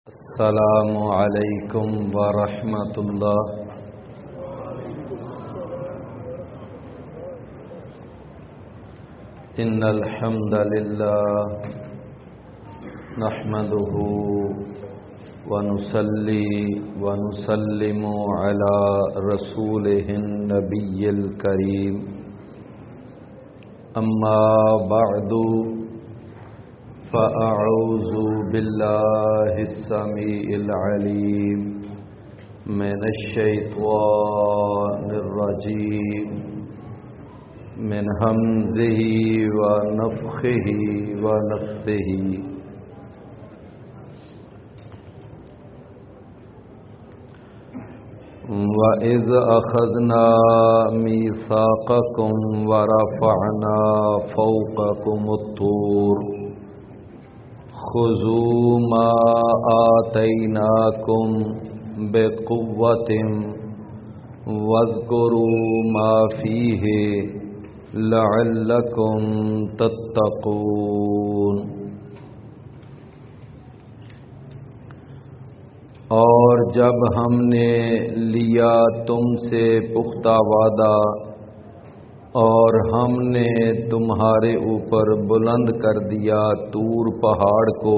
السلام علیکم ورحمۃ اللہ۔ ان الحمد للہ نحمده ونصلی ونسلم علی رسوله النبی الکریم، اما بعد فأعوذ بالله السميع العليم من الشيطان الرجيم من همزه ونفخه ونفثه۔ وَإِذْ أَخَذْنَا مِيثَاقَكُمْ وَرَفَعْنَا فَوْقَكُمُ الطُّورَ خُذُوا مَا آتَيْنَاكُمْ بِقُوَّةٍ وَاذْكُرُوا مَا فِيهِ لَعَلَّكُمْ تَتَّقُونَ۔ اور جب ہم نے لیا تم سے پختہ وعدہ اور ہم نے تمہارے اوپر بلند کر دیا طور پہاڑ کو،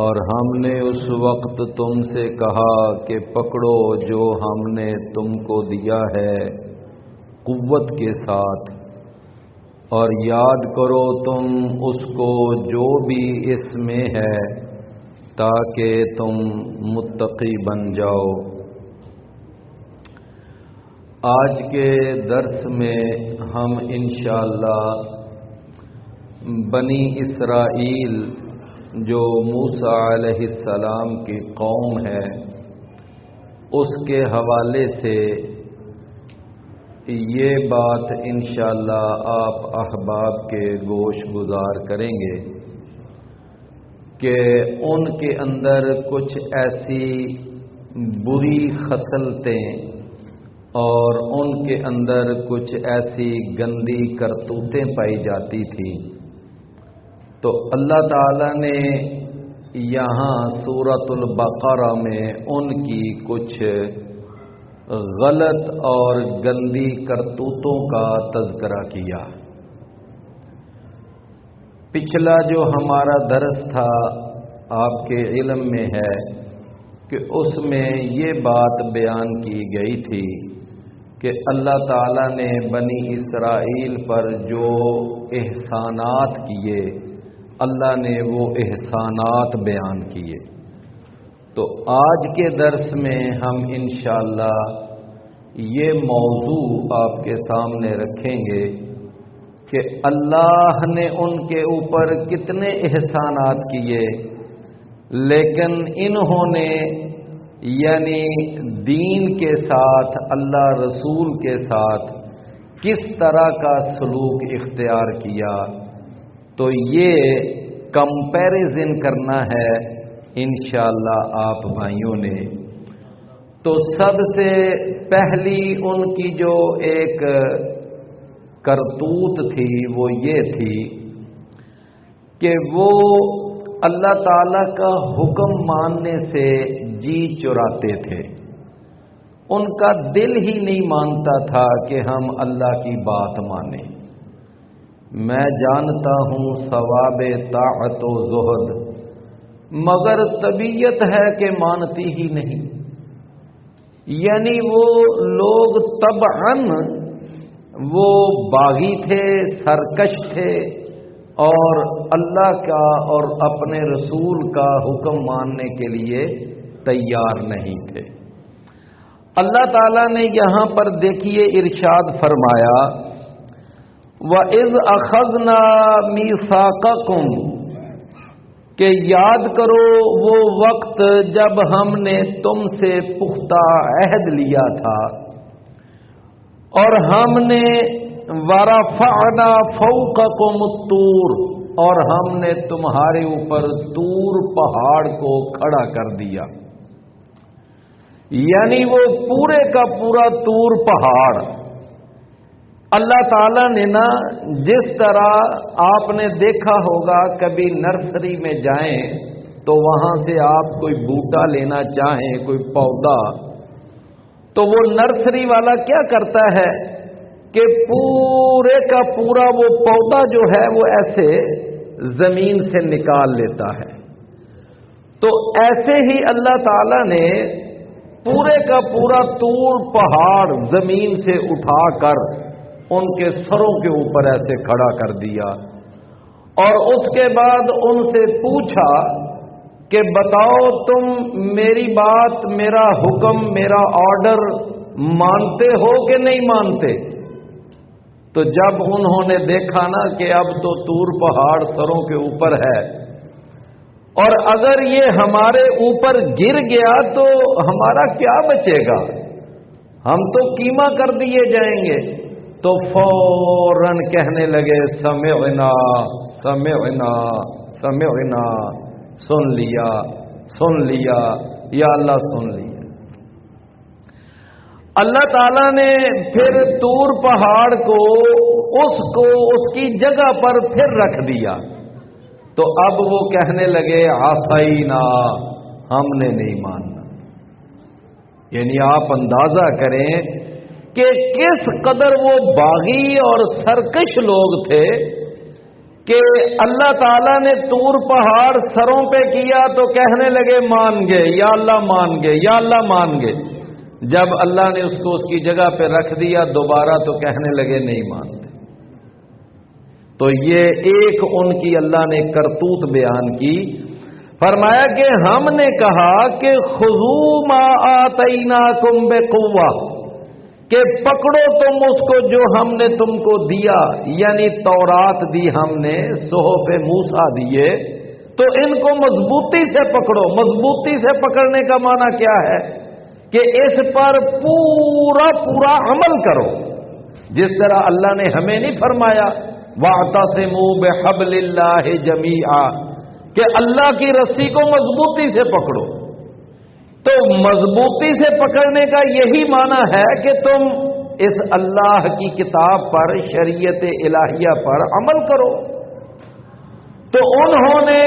اور ہم نے اس وقت تم سے کہا کہ پکڑو جو ہم نے تم کو دیا ہے قوت کے ساتھ، اور یاد کرو تم اس کو جو بھی اس میں ہے تاکہ تم متقی بن جاؤ۔ آج کے درس میں ہم انشاءاللہ بنی اسرائیل جو موسیٰ علیہ السلام کی قوم ہے اس کے حوالے سے یہ بات انشاءاللہ آپ احباب کے گوش گزار کریں گے کہ ان کے اندر کچھ ایسی بری خصلتیں اور ان کے اندر کچھ ایسی گندی کرتوتیں پائی جاتی تھیں، تو اللہ تعالیٰ نے یہاں سورۃ البقرہ میں ان کی کچھ غلط اور گندی کرتوتوں کا تذکرہ کیا۔ پچھلا جو ہمارا درس تھا آپ کے علم میں ہے کہ اس میں یہ بات بیان کی گئی تھی کہ اللہ تعالیٰ نے بنی اسرائیل پر جو احسانات کیے اللہ نے وہ احسانات بیان کیے۔ تو آج کے درس میں ہم انشاءاللہ یہ موضوع آپ کے سامنے رکھیں گے کہ اللہ نے ان کے اوپر کتنے احسانات کیے، لیکن انہوں نے یعنی دین کے ساتھ اللہ رسول کے ساتھ کس طرح کا سلوک اختیار کیا، تو یہ کمپیریزن کرنا ہے انشاءاللہ آپ بھائیوں نے۔ تو سب سے پہلی ان کی جو ایک کرتوت تھی وہ یہ تھی کہ وہ اللہ تعالیٰ کا حکم ماننے سے جی چراتے تھے۔ ان کا دل ہی نہیں مانتا تھا کہ ہم اللہ کی بات مانیں۔ میں جانتا ہوں ثواب طاعت و زہد، مگر طبیعت ہے کہ مانتی ہی نہیں۔ یعنی وہ لوگ طبعاً وہ باغی تھے، سرکش تھے، اور اللہ کا اور اپنے رسول کا حکم ماننے کے لیے تیار نہیں تھے۔ اللہ تعالیٰ نے یہاں پر دیکھیے ارشاد فرمایا وَإِذْ أَخَذْنَا مِيثَاقَكُمْ کہ یاد کرو وہ وقت جب ہم نے تم سے پختہ عہد لیا تھا، اور ہم نے وَرَفَعْنَا فَوْقَكُمُ الطُّورَ اور ہم نے تمہارے اوپر طور پہاڑ کو کھڑا کر دیا۔ یعنی وہ پورے کا پورا طور پہاڑ اللہ تعالیٰ نے نا جس طرح آپ نے دیکھا ہوگا کبھی نرسری میں جائیں تو وہاں سے آپ کوئی بوٹا لینا چاہیں، کوئی پودا، تو وہ نرسری والا کیا کرتا ہے کہ پورے کا پورا وہ پودا جو ہے وہ ایسے زمین سے نکال لیتا ہے۔ تو ایسے ہی اللہ تعالی نے پورے کا پورا طور پہاڑ زمین سے اٹھا کر ان کے سروں کے اوپر ایسے کھڑا کر دیا، اور اس کے بعد ان سے پوچھا کہ بتاؤ تم میری بات، میرا حکم، میرا آرڈر مانتے ہو کہ نہیں مانتے؟ تو جب انہوں نے دیکھا نا کہ اب تو طور پہاڑ سروں کے اوپر ہے، اور اگر یہ ہمارے اوپر گر گیا تو ہمارا کیا بچے گا، ہم تو کیما کر دیے جائیں گے، تو فوراً کہنے لگے سمعنا سمعنا سمعنا، سن لیا سن لیا، یا اللہ سن لیا۔ اللہ تعالیٰ نے پھر طور پہاڑ کو اس کی جگہ پر پھر رکھ دیا، تو اب وہ کہنے لگے عصینا، ہم نے نہیں ماننا۔ یعنی آپ اندازہ کریں کہ کس قدر وہ باغی اور سرکش لوگ تھے کہ اللہ تعالیٰ نے طور پہاڑ سروں پہ کیا تو کہنے لگے مان گئے، یا اللہ مان گئے، یا اللہ مان گئے۔ جب اللہ نے اس کو اس کی جگہ پہ رکھ دیا دوبارہ تو کہنے لگے نہیں مانتے۔ تو یہ ایک ان کی اللہ نے کرتوت بیان کی، فرمایا کہ ہم نے کہا کہ خذوا ما آتیناکم بقوہ، کہ پکڑو تم اس کو جو ہم نے تم کو دیا، یعنی تورات دی ہم نے، صحف موسیٰ دیے، تو ان کو مضبوطی سے پکڑو۔ مضبوطی سے پکڑنے کا معنی کیا ہے کہ اس پر پورا پورا عمل کرو، جس طرح اللہ نے ہمیں نہیں فرمایا وَاعْتَصِمُوا بِحَبْلِ اللَّهِ جَمِيعًا، کہ اللہ کی رسی کو مضبوطی سے پکڑو۔ تو مضبوطی سے پکڑنے کا یہی معنی ہے کہ تم اس اللہ کی کتاب پر، شریعت الہیہ پر عمل کرو۔ تو انہوں نے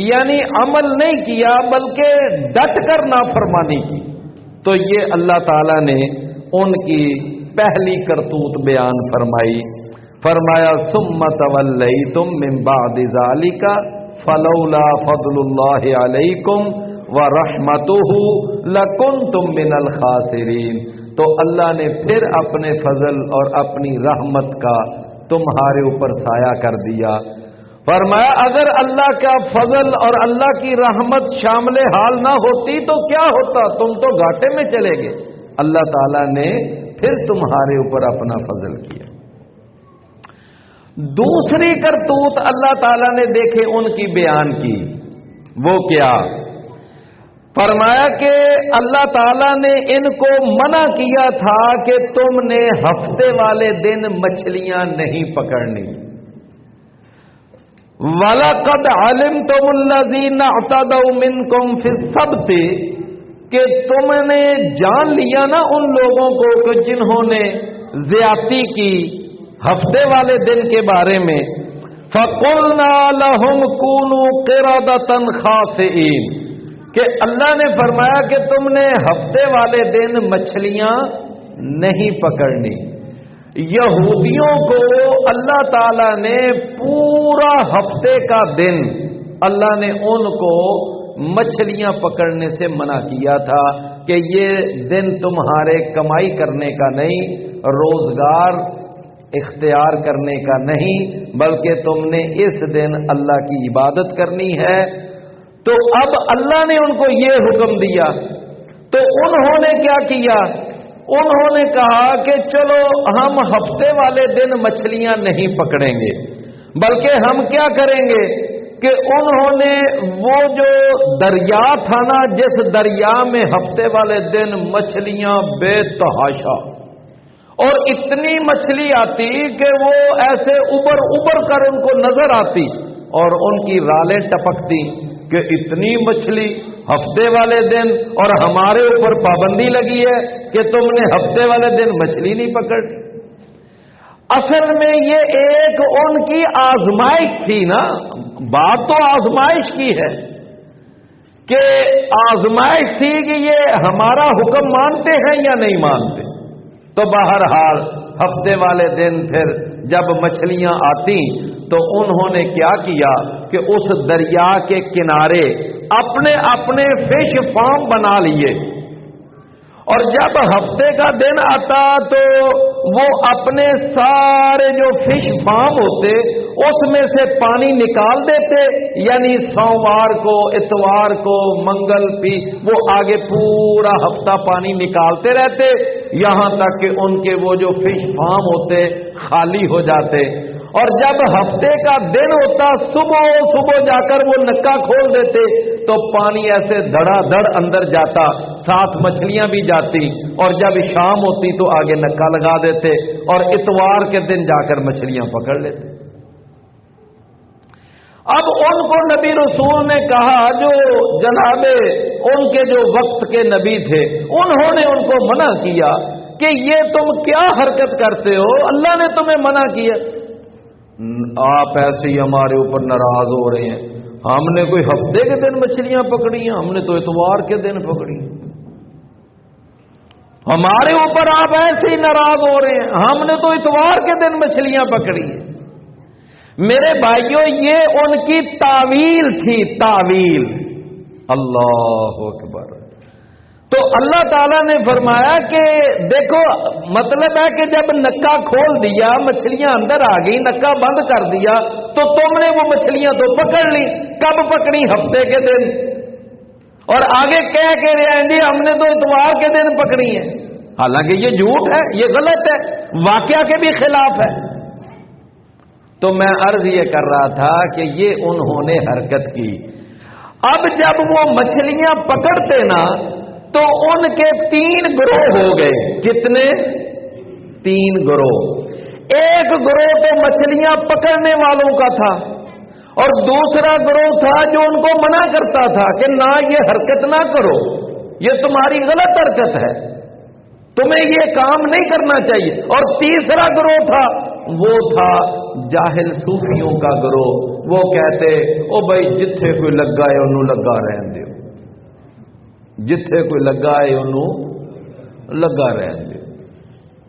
یعنی عمل نہیں کیا بلکہ ڈٹ کر نافرمانی کی، تو یہ اللہ تعالی نے ان کی پہلی کرتوت بیان فرمائی۔ فرمایا ثم تولیتم من بعد ذلک فلولا فضل اللہ علیکم وَرَحْمَتُهُ لَكُنْتُمْ مِنَ الْخَاسِرِينَ، تو اللہ نے پھر اپنے فضل اور اپنی رحمت کا تمہارے اوپر سایہ کر دیا۔ فرمایا اگر اللہ کا فضل اور اللہ کی رحمت شامل حال نہ ہوتی تو کیا ہوتا، تم تو گھاٹے میں چلے گئے۔ اللہ تعالیٰ نے پھر تمہارے اوپر اپنا فضل کیا۔ دوسری کرتوت اللہ تعالیٰ نے دیکھے ان کی بیان کی، وہ کیا؟ فرمایا کہ اللہ تعالیٰ نے ان کو منع کیا تھا کہ تم نے ہفتے والے دن مچھلیاں نہیں پکڑنی۔ وَلَقَدْ عَلِمْتُمُ الَّذِينَ اعْتَدَوْا مِنْكُمْ فِي السَّبْتِ، کہ تم نے جان لیا نا ان لوگوں کو کہ جنہوں نے زیادتی کی ہفتے والے دن کے بارے میں۔ فَقُلْنَا لَهُمْ كُونُوا قِرَدَةً خَاسِئِينَ، کہ اللہ نے فرمایا کہ تم نے ہفتے والے دن مچھلیاں نہیں پکڑنی۔ یہودیوں کو اللہ تعالیٰ نے پورا ہفتے کا دن اللہ نے ان کو مچھلیاں پکڑنے سے منع کیا تھا کہ یہ دن تمہارے کمائی کرنے کا نہیں، روزگار اختیار کرنے کا نہیں، بلکہ تم نے اس دن اللہ کی عبادت کرنی ہے۔ تو اب اللہ نے ان کو یہ حکم دیا، تو انہوں نے کیا کیا؟ انہوں نے کہا کہ چلو ہم ہفتے والے دن مچھلیاں نہیں پکڑیں گے، بلکہ ہم کیا کریں گے کہ انہوں نے وہ جو دریا تھا نا، جس دریا میں ہفتے والے دن مچھلیاں بے تحاشا، اور اتنی مچھلی آتی کہ وہ ایسے ابر ابر کر ان کو نظر آتی اور ان کی رالیں ٹپکتی کہ اتنی مچھلی ہفتے والے دن، اور ہمارے اوپر پابندی لگی ہے کہ تم نے ہفتے والے دن مچھلی نہیں پکڑی۔ اصل میں یہ ایک ان کی آزمائش تھی نا، بات تو آزمائش کی ہے کہ آزمائش تھی کہ یہ ہمارا حکم مانتے ہیں یا نہیں مانتے. تو بہرحال ہفتے والے دن پھر جب مچھلیاں آتی تو انہوں نے کیا کیا کہ اس دریا کے کنارے اپنے اپنے فش فارم بنا لیے، اور جب ہفتے کا دن آتا تو وہ اپنے سارے جو فش فارم ہوتے اس میں سے پانی نکال دیتے، یعنی سوموار کو، اتوار کو، منگل بھی وہ آگے پورا ہفتہ پانی نکالتے رہتے، یہاں تک کہ ان کے وہ جو فش فارم ہوتے خالی ہو جاتے. اور جب ہفتے کا دن ہوتا صبح جا کر وہ نکا کھول دیتے تو پانی ایسے دھڑا دھڑ اندر جاتا، ساتھ مچھلیاں بھی جاتی، اور جب شام ہوتی تو آگے نکا لگا دیتے اور اتوار کے دن جا کر مچھلیاں پکڑ لیتے. اب ان کو نبی رسول نے کہا، جو جناب ان کے جو وقت کے نبی تھے انہوں نے ان کو منع کیا کہ یہ تم کیا حرکت کرتے ہو، اللہ نے تمہیں منع کیا. آپ ایسے ہی ہمارے اوپر ناراض ہو رہے ہیں، ہم نے کوئی ہفتے کے دن مچھلیاں پکڑی ہیں، ہم نے تو اتوار کے دن پکڑی ہیں. ہمارے اوپر آپ ایسے ہی ناراض ہو رہے ہیں، ہم نے تو اتوار کے دن مچھلیاں پکڑی ہیں. میرے بھائیوں یہ ان کی تعویل تھی، تعویل. اللہ اکبر. تو اللہ تعالیٰ نے فرمایا کہ دیکھو، مطلب ہے کہ جب نکا کھول دیا، مچھلیاں اندر آ گئی، نکا بند کر دیا تو تم نے وہ مچھلیاں تو پکڑ لی. کب پکڑی؟ ہفتے کے دن. اور آگے کہہ کے رہے ہیں جی ہم نے تو اتوار کے دن پکڑی ہیں، حالانکہ یہ جھوٹ ہے، یہ غلط ہے، واقعہ کے بھی خلاف ہے. تو میں عرض یہ کر رہا تھا کہ یہ انہوں نے حرکت کی. اب جب وہ مچھلیاں پکڑتے نا تو ان کے 3 گروہ ہو گئے. کتنے؟ 3 گروہ. ایک گروہ تو مچھلیاں پکڑنے والوں کا تھا، اور دوسرا گروہ تھا جو ان کو منع کرتا تھا کہ نہ یہ حرکت نہ کرو، یہ تمہاری غلط حرکت ہے، تمہیں یہ کام نہیں کرنا چاہیے. اور تیسرا گروہ تھا، وہ تھا جاہل صوفیوں کا گروہ. وہ کہتے او بھائی جتھے کوئی لگا ہے انہوں لگا رہن دیو، جتھے کوئی لگا ہے انہوں لگا رہن دیو،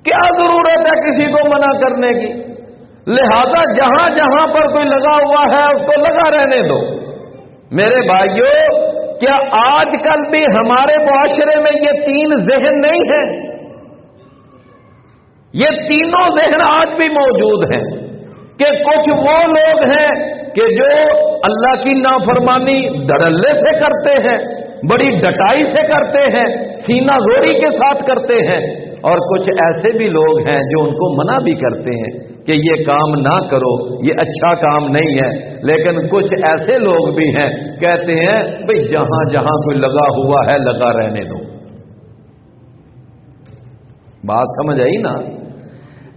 کیا ضرورت ہے کسی کو منع کرنے کی، لہذا جہاں جہاں پر کوئی لگا ہوا ہے اس کو لگا رہنے دو. میرے بھائیوں، کیا آج کل بھی ہمارے معاشرے میں یہ 3 ذہن نہیں ہیں؟ یہ تینوں ذہن آج بھی موجود ہیں کہ کچھ وہ لوگ ہیں کہ جو اللہ کی نافرمانی دھڑلے سے کرتے ہیں، بڑی ڈٹائی سے کرتے ہیں، سینہ زوری کے ساتھ کرتے ہیں، اور کچھ ایسے بھی لوگ ہیں جو ان کو منع بھی کرتے ہیں کہ یہ کام نہ کرو، یہ اچھا کام نہیں ہے. لیکن کچھ ایسے لوگ بھی ہیں کہتے ہیں بھئی جہاں جہاں کوئی لگا ہوا ہے لگا رہنے دو. بات سمجھ آئی نا؟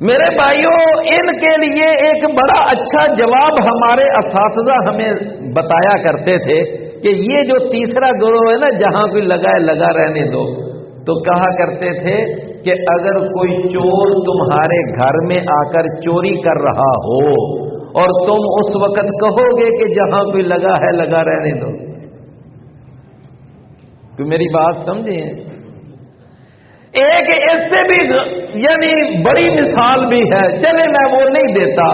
میرے بھائیوں، ان کے لیے ایک بڑا اچھا جواب ہمارے اساتذہ ہمیں بتایا کرتے تھے کہ یہ جو تیسرا گروہ ہے نا، جہاں کوئی لگا ہے لگا رہنے دو، تو کہا کرتے تھے کہ اگر کوئی چور تمہارے گھر میں آ کر چوری کر رہا ہو اور تم اس وقت کہو گے کہ جہاں کوئی لگا ہے لگا رہنے دو، تو میری بات سمجھیں. ایک اس سے بھی یعنی بڑی مثال بھی ہے، چلے میں وہ نہیں دیتا،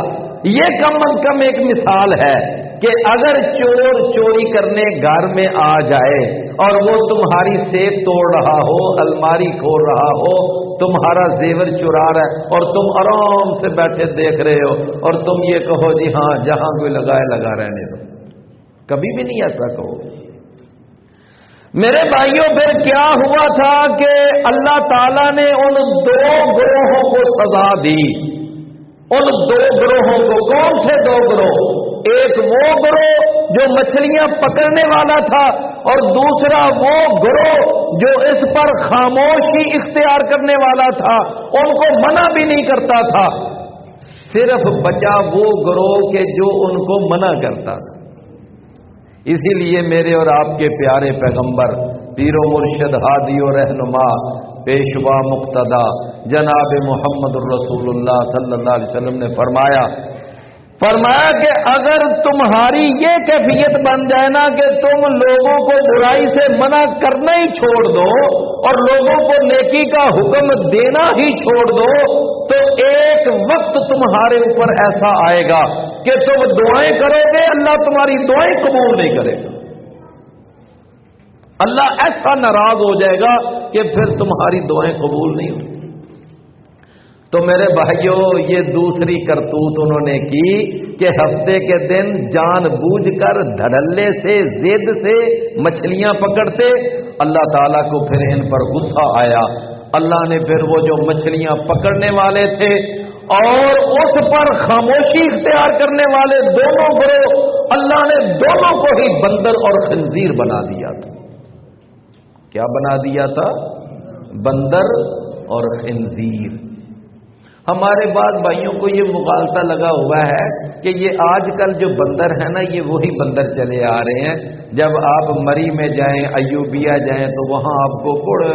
یہ کم از کم ایک مثال ہے کہ اگر چور چوری کرنے گھر میں آ جائے اور وہ تمہاری سیف توڑ رہا ہو، الماری کھول رہا ہو، تمہارا زیور چرا رہا ہے اور تم آرام سے بیٹھے دیکھ رہے ہو اور تم یہ کہو جی ہاں جہاں کوئی لگا ہے لگا رہنے دو، کبھی بھی نہیں ایسا کہو. میرے بھائیوں، پھر کیا ہوا تھا کہ اللہ تعالیٰ نے ان 2 گروہوں کو سزا دی. ان 2 گروہوں کو، کون سے 2 گروہ؟ ایک وہ گروہ جو مچھلیاں پکڑنے والا تھا، اور دوسرا وہ گروہ جو اس پر خاموشی اختیار کرنے والا تھا، ان کو منع بھی نہیں کرتا تھا. صرف بچا وہ گروہ کہ جو ان کو منع کرتا تھا. اسی لیے میرے اور آپ کے پیارے پیغمبر، پیر و مرشد، ہادی و رہنما، پیشوا مقتدا جناب محمد الرسول اللہ صلی اللہ علیہ وسلم نے فرمایا فرمایا کہ اگر تمہاری یہ کیفیت بن جائے نا کہ تم لوگوں کو برائی سے منع کرنا ہی چھوڑ دو اور لوگوں کو نیکی کا حکم دینا ہی چھوڑ دو، تو ایک وقت تمہارے اوپر ایسا آئے گا کہ تم دعائیں کرو گے، اللہ تمہاری دعائیں قبول نہیں کرے گا۔ اللہ ایسا ناراض ہو جائے گا کہ پھر تمہاری دعائیں قبول نہیں ہوگی۔ تو میرے بھائیوں، یہ دوسری کرتوت انہوں نے کی کہ ہفتے کے دن جان بوجھ کر دھڑلے سے ضد سے مچھلیاں پکڑتے۔ اللہ تعالیٰ کو پھر ان پر غصہ آیا، اللہ نے پھر وہ جو مچھلیاں پکڑنے والے تھے اور اس پر خاموشی اختیار کرنے والے دونوں گروہ، اللہ نے دونوں کو ہی بندر اور خنزیر بنا دیا تھا۔ کیا بنا دیا تھا؟ بندر اور خنزیر۔ ہمارے بعض بھائیوں کو یہ مغالطہ لگا ہوا ہے کہ یہ آج کل جو بندر ہے نا، یہ وہی بندر چلے آ رہے ہیں۔ جب آپ مری میں جائیں، ایوبیہ جائیں، تو وہاں آپ کو بڑے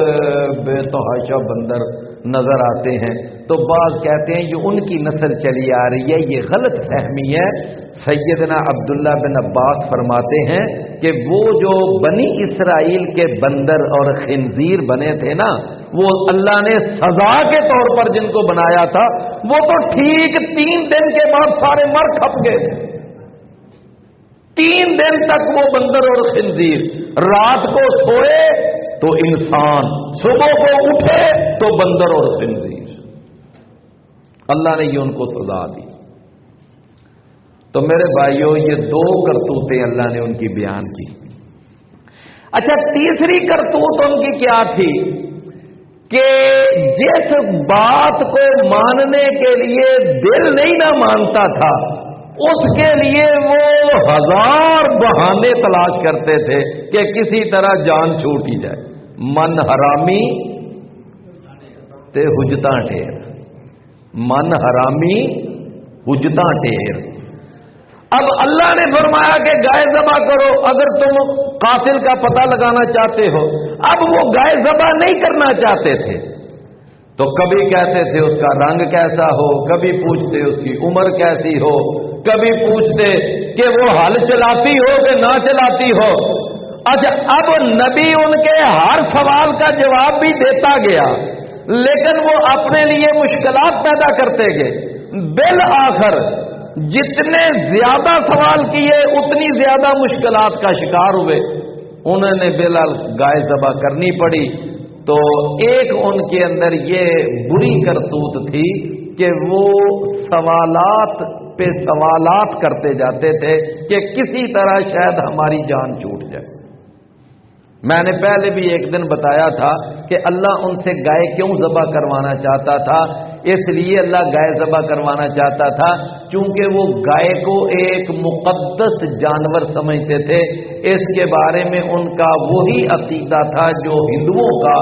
بے تحاشا بندر نظر آتے ہیں۔ تو بعض کہتے ہیں یہ ان کی نسل چلی آ رہی ہے، یہ غلط فہمی ہے۔ سیدنا عبداللہ بن عباس فرماتے ہیں کہ وہ جو بنی اسرائیل کے بندر اور خنزیر بنے تھے نا، وہ اللہ نے سزا کے طور پر جن کو بنایا تھا، وہ تو ٹھیک 3 دن کے بعد سارے مر کھپ گئے تھے۔ 3 دن تک وہ بندر اور خنزیر، رات کو سوئے تو انسان، صبح کو اٹھے تو بندر اور خنزیر۔ اللہ نے یہ ان کو سزا دی۔ تو میرے بھائیوں، یہ 2 کرتوتیں اللہ نے ان کی بیان کی۔ اچھا، تیسری کرتوت ان کی کیا تھی کہ جس بات کو ماننے کے لیے دل نہیں نہ مانتا تھا، اس کے لیے وہ 1000 بہانے تلاش کرتے تھے کہ کسی طرح جان چھوٹ ہی جائے۔ من حرامی تے حجتاں ٹھیر، من حرامی حجتاں ٹھیر۔ اب اللہ نے فرمایا کہ گائے ذبح کرو اگر تم قاتل کا پتہ لگانا چاہتے ہو۔ اب وہ گائے ذبح نہیں کرنا چاہتے تھے، تو کبھی کہتے تھے اس کا رنگ کیسا ہو، کبھی پوچھتے اس کی عمر کیسی ہو، کبھی پوچھتے کہ وہ ہل چلاتی ہو کہ نہ چلاتی ہو۔ اچھا، اب نبی ان کے ہر سوال کا جواب بھی دیتا گیا، لیکن وہ اپنے لیے مشکلات پیدا کرتے گئے۔ بالآخر جتنے زیادہ سوال کیے اتنی زیادہ مشکلات کا شکار ہوئے۔ انہوں نے بالکل گائے ذبح کرنی پڑی۔ تو ایک ان کے اندر یہ بری کرتوت تھی کہ وہ سوالات پہ سوالات کرتے جاتے تھے کہ کسی طرح شاید ہماری جان چھوٹ جائے۔ میں نے پہلے بھی ایک دن بتایا تھا کہ اللہ ان سے گائے کیوں ذبح کروانا چاہتا تھا۔ اس لیے اللہ گائے ذبح کروانا چاہتا تھا چونکہ وہ گائے کو ایک مقدس جانور سمجھتے تھے۔ اس کے بارے میں ان کا وہی عقیدہ تھا جو ہندوؤں کا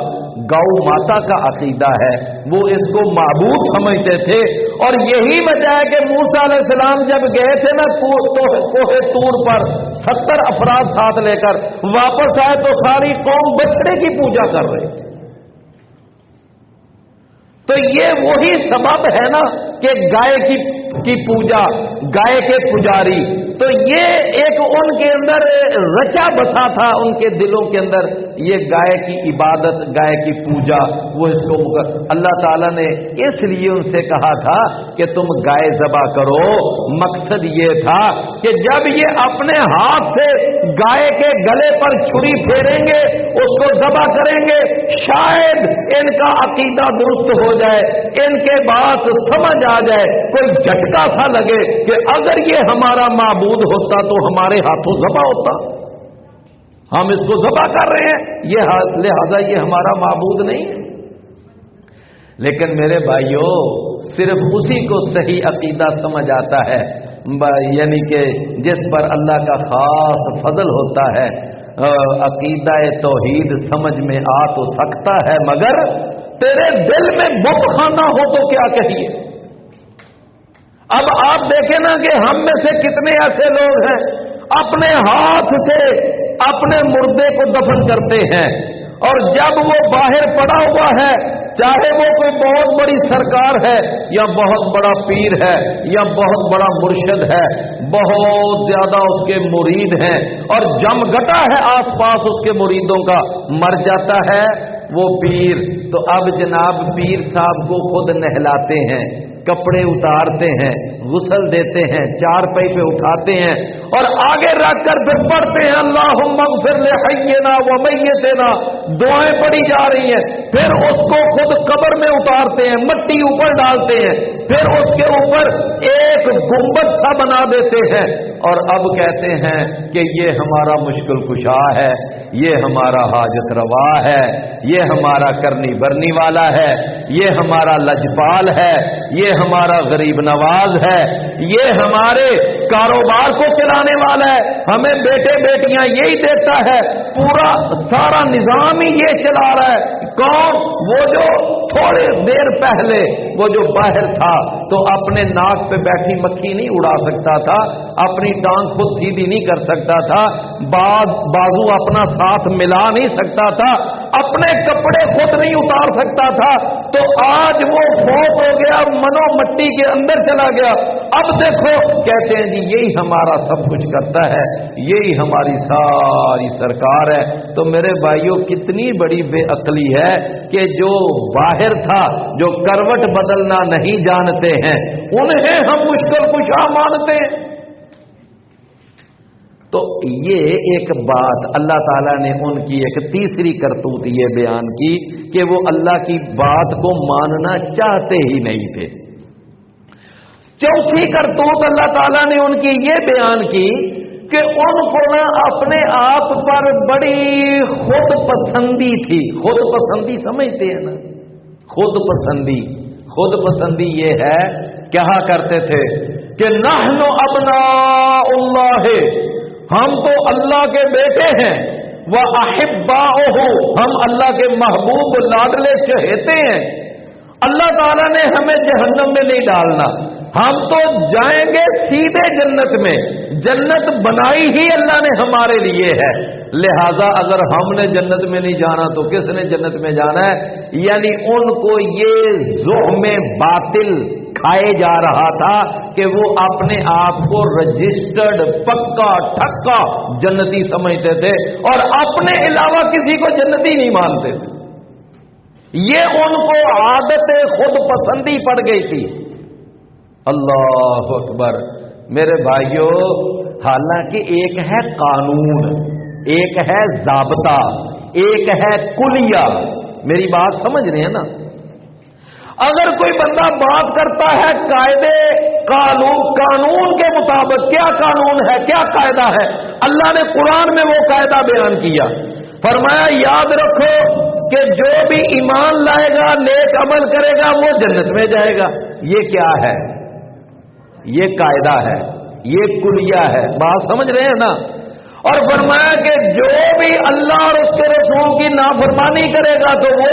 گاؤ ماتا کا عقیدہ ہے، وہ اس کو معبود سمجھتے تھے۔ اور یہی وجہ ہے کہ موسیٰ علیہ السلام جب گئے تھے نا کوہ طور پر 70 افراد ساتھ لے کر واپس آئے تو ساری قوم بچڑے کی پوجا کر رہے تھے۔ تو یہ وہی سبب ہے نا کہ گائے کی پوجا، گائے کے پجاری۔ تو یہ ایک ان کے اندر رچا بسا تھا، ان کے دلوں کے اندر یہ گائے کی عبادت، گائے کی پوجا، وہ اس کو اللہ تعالیٰ نے اس لیے ان سے کہا تھا کہ تم گائے ذبح کرو۔ مقصد یہ تھا کہ جب یہ اپنے ہاتھ سے گائے کے گلے پر چھری پھیریں گے، اس کو ذبح کریں گے، شاید ان کا عقیدہ درست ہو جائے، ان کے بات سمجھ آ جائے، کوئی جھٹکا سا لگے کہ اگر یہ ہمارا معبود ہوتا تو ہمارے ہاتھوں ذبح ہوتا، ہم اس کو ذبح کر رہے ہیں، لہذا یہ ہمارا معبود نہیں ہے۔ لیکن میرے بھائیوں، صرف اسی کو صحیح عقیدہ سمجھ آتا ہے، یعنی کہ جس پر اللہ کا خاص فضل ہوتا ہے۔ عقیدہ توحید سمجھ میں آ تو سکتا ہے، مگر تیرے دل میں بت خانہ ہو تو کیا کہیے۔ اب آپ دیکھیں نا کہ ہم میں سے کتنے ایسے لوگ ہیں اپنے ہاتھ سے اپنے مردے کو دفن کرتے ہیں، اور جب وہ باہر پڑا ہوا ہے، چاہے وہ کوئی بہت بڑی سرکار ہے یا بہت بڑا پیر ہے یا بہت بڑا مرشد ہے، بہت زیادہ اس کے مرید ہیں اور جم گٹا ہے آس پاس اس کے مریدوں کا، مر جاتا ہے وہ پیر، تو اب جناب پیر صاحب کو خود نہلاتے ہیں، کپڑے اتارتے ہیں، غسل دیتے ہیں، چارپائی پہ اٹھاتے ہیں اور آگے رکھ کر پھر پڑھتے ہیں اللہم اغفر لحینا ومیتنا، دعائیں پڑھی جا رہی ہیں، پھر اس کو خود قبر میں اتارتے ہیں، مٹی اوپر ڈالتے ہیں، پھر اس کے اوپر ایک گنبد سا بنا دیتے ہیں اور اب کہتے ہیں کہ یہ ہمارا مشکل کشا ہے، یہ ہمارا حاجت روا ہے، یہ ہمارا کرنی برنی والا ہے، یہ ہمارا لجپال ہے، یہ ہمارا غریب نواز ہے، یہ ہمارے کاروبار کو چلانے والا ہے، ہمیں بیٹے بیٹیاں یہی دیتا ہے، پورا سارا نظام ہی یہ چلا رہا ہے۔ کون؟ وہ جو تھوڑے دیر پہلے وہ جو باہر تھا تو اپنے ناک پہ بیٹھی مکھی نہیں اڑا سکتا تھا، اپنی ٹانگ خود سیدھی نہیں کر سکتا تھا، بازو اپنا ساتھ ملا نہیں سکتا تھا، اپنے کپڑے خود نہیں اتار سکتا تھا، تو آج وہ فوت ہو گیا، منو مٹی کے اندر چلا گیا، اب دیکھو کہتے ہیں جی یہی ہمارا سب کچھ کرتا ہے، یہی ہماری ساری سرکار ہے۔ تو میرے بھائیوں کتنی بڑی بے عقلی ہے کہ جو باہر تھا، جو کروٹ بدلنا نہیں جانتے ہیں، انہیں ہم مشکل کشا مانتے ہیں۔ تو یہ ایک بات اللہ تعالیٰ نے ان کی ایک تیسری کرتوت یہ بیان کی کہ وہ اللہ کی بات کو ماننا چاہتے ہی نہیں تھے۔ چوتھی کرتوت اللہ تعالیٰ نے ان کی یہ بیان کی کہ ان کو نا اپنے آپ پر بڑی خود پسندی تھی۔ خود پسندی سمجھتے ہیں نا؟ خود پسندی، خود پسندی یہ ہے، کہا کرتے تھے کہ نحن ابناء اللہ، ہم تو اللہ کے بیٹے ہیں، وَأَحِبَّاؤُهُ، ہم اللہ کے محبوب لاڈلے چہیتے ہیں، اللہ تعالیٰ نے ہمیں جہنم میں نہیں ڈالنا، ہم تو جائیں گے سیدھے جنت میں، جنت بنائی ہی اللہ نے ہمارے لیے ہے، لہذا اگر ہم نے جنت میں نہیں جانا تو کس نے جنت میں جانا ہے؟ یعنی ان کو یہ زعم باطل کھائے جا رہا تھا کہ وہ اپنے آپ کو رجسٹرڈ پکا ٹھکا جنتی سمجھتے تھے اور اپنے علاوہ کسی کو جنتی نہیں مانتے تھے۔ یہ ان کو عادت خود پسندی پڑ گئی تھی۔ اللہ اکبر میرے بھائیوں، حالانکہ ایک ہے قانون، ایک ہے ضابطہ، ایک ہے کلیہ، میری بات سمجھ رہے ہیں نا؟ اگر کوئی بندہ بات کرتا ہے قاعدے قانون کے مطابق، کیا قانون ہے، کیا قاعدہ ہے؟ اللہ نے قرآن میں وہ قاعدہ بیان کیا، فرمایا یاد رکھو کہ جو بھی ایمان لائے گا، نیک عمل کرے گا، وہ جنت میں جائے گا۔ یہ کیا ہے؟ یہ قاعدہ ہے، یہ کلیہ ہے، بات سمجھ رہے ہیں نا؟ اور فرمایا کہ جو بھی اللہ اور اس کے رسول کی نافرمانی کرے گا تو وہ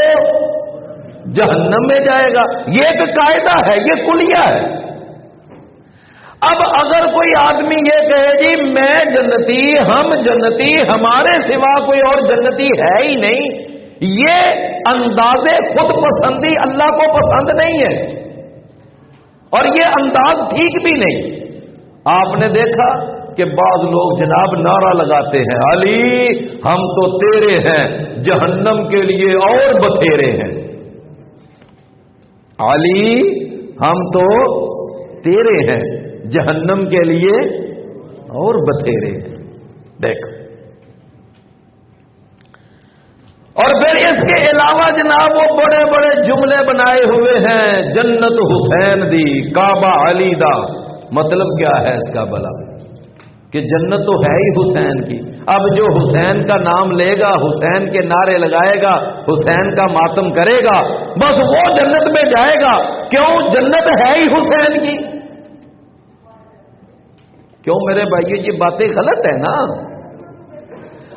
جہنم میں جائے گا۔ یہ ایک قاعدہ ہے، یہ کلیہ ہے۔ اب اگر کوئی آدمی یہ کہے جی میں جنتی، ہم جنتی، ہمارے سوا کوئی اور جنتی ہے ہی نہیں، یہ انداز خود پسندی اللہ کو پسند نہیں ہے اور یہ انداز ٹھیک بھی نہیں۔ آپ نے دیکھا کہ بعض لوگ جناب نعرہ لگاتے ہیں علی ہم تو تیرے ہیں، جہنم کے لیے اور بتھیرے ہیں، علی ہم تو تیرے ہیں، جہنم کے لیے اور بتھیرے ہیں۔ دیکھ، اور پھر اس کے علاوہ جناب وہ بڑے بڑے جملے بنائے ہوئے ہیں، جنت حسین دی، کعبہ علی دا۔ مطلب کیا ہے اس کا بھلا؟ کہ جنت تو ہے ہی حسین کی، اب جو حسین کا نام لے گا، حسین کے نعرے لگائے گا، حسین کا ماتم کرے گا، بس وہ جنت میں جائے گا۔ کیوں؟ جنت ہے ہی حسین کی۔ کیوں میرے بھائیو یہ باتیں غلط ہے نا؟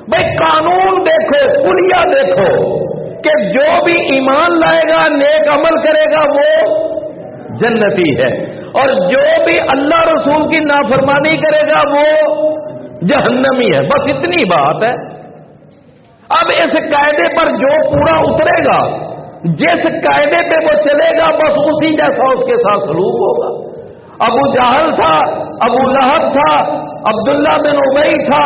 بھائی قانون دیکھو، کلیہ دیکھو کہ جو بھی ایمان لائے گا، نیک عمل کرے گا، وہ جنتی ہے، اور جو بھی اللہ رسول کی نافرمانی کرے گا وہ جہنمی ہے، بس اتنی بات ہے۔ اب اس قاعدے پر جو پورا اترے گا، جس قاعدے پہ وہ چلے گا، بس اسی جیسا اس کے ساتھ سلوک ہوگا۔ ابو جہل تھا، ابو لہب تھا، عبداللہ بن ابی تھا،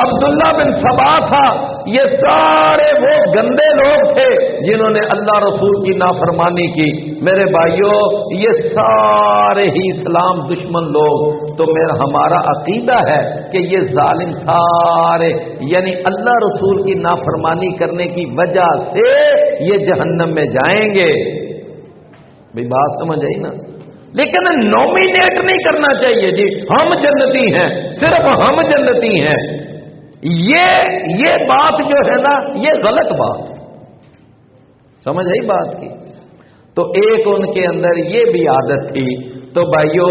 عبداللہ بن سبا تھا، یہ سارے وہ گندے لوگ تھے جنہوں نے اللہ رسول کی نافرمانی کی۔ میرے بھائیوں، یہ سارے ہی اسلام دشمن لوگ، تو ہمارا عقیدہ ہے کہ یہ ظالم سارے، یعنی اللہ رسول کی نافرمانی کرنے کی وجہ سے یہ جہنم میں جائیں گے۔ بھئی بات سمجھ آئی نا؟ لیکن نومینیٹ نہیں کرنا چاہیے جی ہم جنتی ہیں، صرف ہم جنتی ہیں، یہ بات جو ہے نا یہ غلط بات، سمجھ آئی بات کی؟ تو ایک ان کے اندر یہ بھی عادت تھی۔ تو بھائیوں،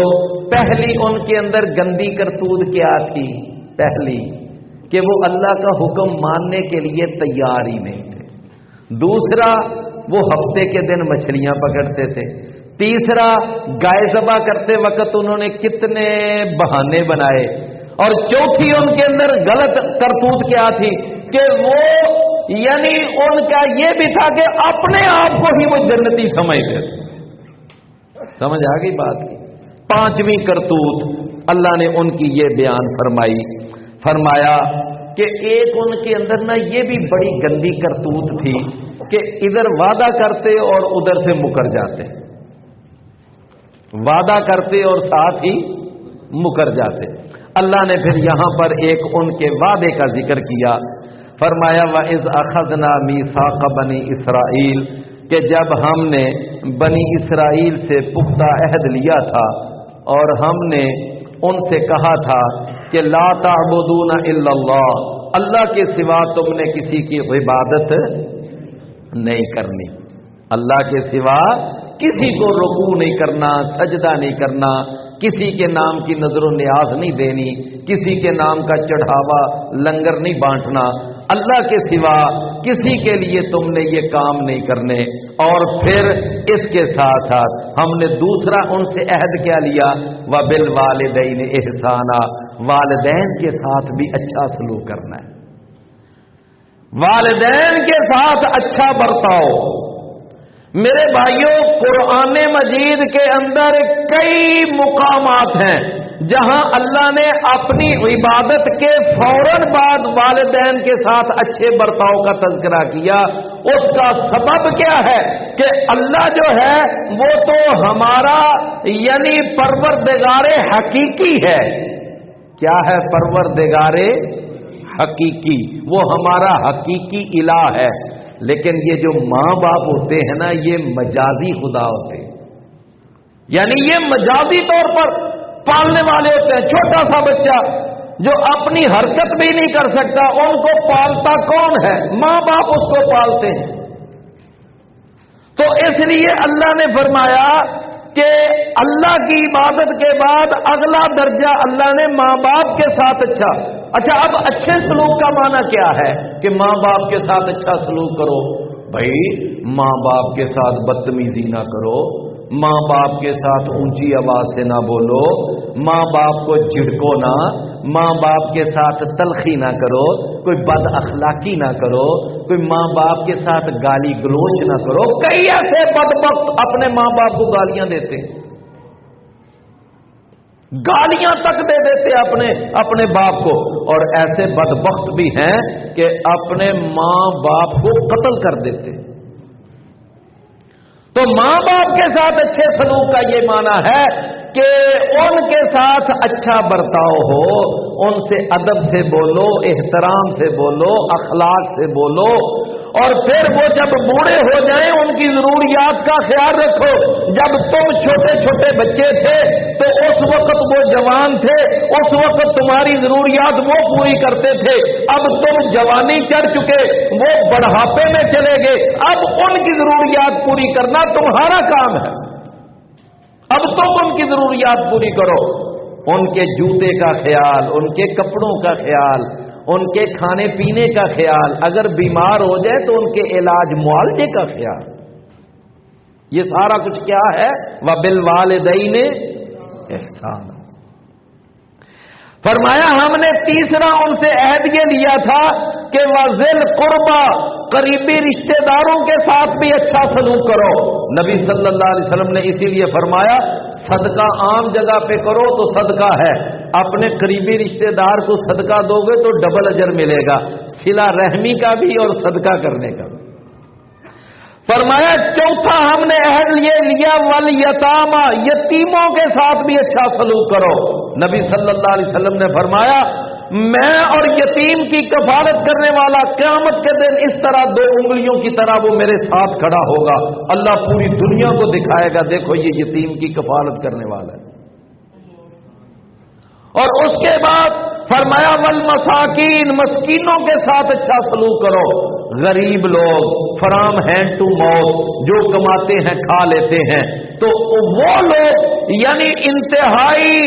پہلی ان کے اندر گندی کرتوت کیا تھی؟ پہلی کہ وہ اللہ کا حکم ماننے کے لیے تیار ہی نہیں تھے۔ دوسرا، وہ ہفتے کے دن مچھلیاں پکڑتے تھے۔ تیسرا، گائے ذبح کرتے وقت انہوں نے کتنے بہانے بنائے۔ اور چوتھی ان کے اندر غلط کرتوت کیا تھی کہ وہ، یعنی ان کا یہ بھی تھا کہ اپنے آپ کو ہی وہ جنتی سمجھتے تھے۔ سمجھ آ گئی بات کی؟ پانچویں کرتوت اللہ نے ان کی یہ بیان فرمایا کہ ایک ان کے اندر نا یہ بھی بڑی گندی کرتوت تھی کہ ادھر وعدہ کرتے اور ادھر سے مکر جاتے، وعدہ کرتے اور ساتھ ہی مکر جاتے۔ اللہ نے پھر یہاں پر ایک ان کے وعدے کا ذکر کیا، فرمایا وَإِذْ أَخَذْنَا مِيثَاقَ بَنِي إِسْرَائِيل، کہ جب ہم نے بنی اسرائیل سے پختہ عہد لیا تھا اور ہم نے ان سے کہا تھا کہ لا تعبدون الا اللہ، اللہ کے سوا تم نے کسی کی عبادت نہیں کرنی، اللہ کے سوا کسی کو رکوع نہیں کرنا، سجدہ نہیں کرنا، کسی کے نام کی نظر و نیاز نہیں دینی، کسی کے نام کا چڑھاوا لنگر نہیں بانٹنا، اللہ کے سوا کسی کے لیے تم نے یہ کام نہیں کرنے۔ اور پھر اس کے ساتھ ساتھ ہم نے دوسرا ان سے عہد کیا لیا، وَبِالْوَالِدَيْنِ إِحْسَانًا، والدین کے ساتھ بھی اچھا سلوک کرنا ہے، والدین کے ساتھ اچھا برتاؤ۔ میرے بھائیوں، قرآن مجید کے اندر کئی مقامات ہیں جہاں اللہ نے اپنی عبادت کے فوراً بعد والدین کے ساتھ اچھے برتاؤ کا تذکرہ کیا۔ اس کا سبب کیا ہے کہ اللہ جو ہے وہ تو ہمارا یعنی پروردگار حقیقی ہے۔ کیا ہے پروردگار حقیقی؟ وہ ہمارا حقیقی الہ ہے۔ لیکن یہ جو ماں باپ ہوتے ہیں نا، یہ مجازی خدا ہوتے ہیں، یعنی یہ مجازی طور پر پالنے والے ہوتے ہیں۔ چھوٹا سا بچہ جو اپنی حرکت بھی نہیں کر سکتا، ان کو پالتا کون ہے؟ ماں باپ اس کو پالتے ہیں۔ تو اس لیے اللہ نے فرمایا کہ اللہ کی عبادت کے بعد اگلا درجہ اللہ نے ماں باپ کے ساتھ اچھا۔ اب اچھے سلوک کا معنی کیا ہے کہ ماں باپ کے ساتھ اچھا سلوک کرو؟ بھائی ماں باپ کے ساتھ بدتمیزی نہ کرو، ماں باپ کے ساتھ اونچی آواز سے نہ بولو، ماں باپ کو جھڑکو نہ، ماں باپ کے ساتھ تلخی نہ کرو، کوئی بد اخلاقی نہ کرو، کوئی ماں باپ کے ساتھ گالی گلوچ نہ کرو۔ کئی ایسے بدبخت اپنے ماں باپ کو گالیاں دیتے، گالیاں تک دے دیتے اپنے باپ کو، اور ایسے بدبخت بھی ہیں کہ اپنے ماں باپ کو قتل کر دیتے۔ تو ماں باپ کے ساتھ اچھے سلوک کا یہ معنی ہے کہ ان کے ساتھ اچھا برتاؤ ہو، ان سے ادب سے بولو، احترام سے بولو، اخلاق سے بولو، اور پھر وہ جب بوڑھے ہو جائیں ان کی ضروریات کا خیال رکھو۔ جب تم چھوٹے چھوٹے بچے تھے تو اس وقت وہ جوان تھے، اس وقت تمہاری ضروریات وہ پوری کرتے تھے۔ اب تم جوانی چڑھ چکے، وہ بڑھاپے میں چلے گئے، اب ان کی ضروریات پوری کرنا تمہارا کام ہے۔ اب تم ان کی ضروریات پوری کرو، ان کے جوتے کا خیال، ان کے کپڑوں کا خیال، ان کے کھانے پینے کا خیال، اگر بیمار ہو جائے تو ان کے علاج معالجے کا خیال، یہ سارا کچھ کیا ہے؟ وَبِالْوَالِدَيْنِ إِحْسَانًا۔ فرمایا ہم نے تیسرا ان سے عہد یہ لیا تھا کہ وذل قربا، قریبی رشتہ داروں کے ساتھ بھی اچھا سلوک کرو۔ نبی صلی اللہ علیہ وسلم نے اسی لیے فرمایا صدقہ عام جگہ پہ کرو تو صدقہ ہے، اپنے قریبی رشتہ دار کو صدقہ دو گے تو ڈبل اجر ملے گا، صلہ رحمی کا بھی اور صدقہ کرنے کا بھی۔ فرمایا چوتھا ہم نے عہد یہ لیا والیتاما، یتیموں کے ساتھ بھی اچھا سلوک کرو۔ نبی صلی اللہ علیہ وسلم نے فرمایا میں اور یتیم کی کفالت کرنے والا قیامت کے دن اس طرح دو انگلیوں کی طرح وہ میرے ساتھ کھڑا ہوگا، اللہ پوری دنیا کو دکھائے گا دیکھو یہ یتیم کی کفالت کرنے والا ہے۔ اور اس کے بعد فرمایا والمساکین، مسکینوں کے ساتھ اچھا سلوک کرو، غریب لوگ فرام ہینڈ ٹو ماؤتھ جو کماتے ہیں کھا لیتے ہیں، تو وہ لوگ یعنی انتہائی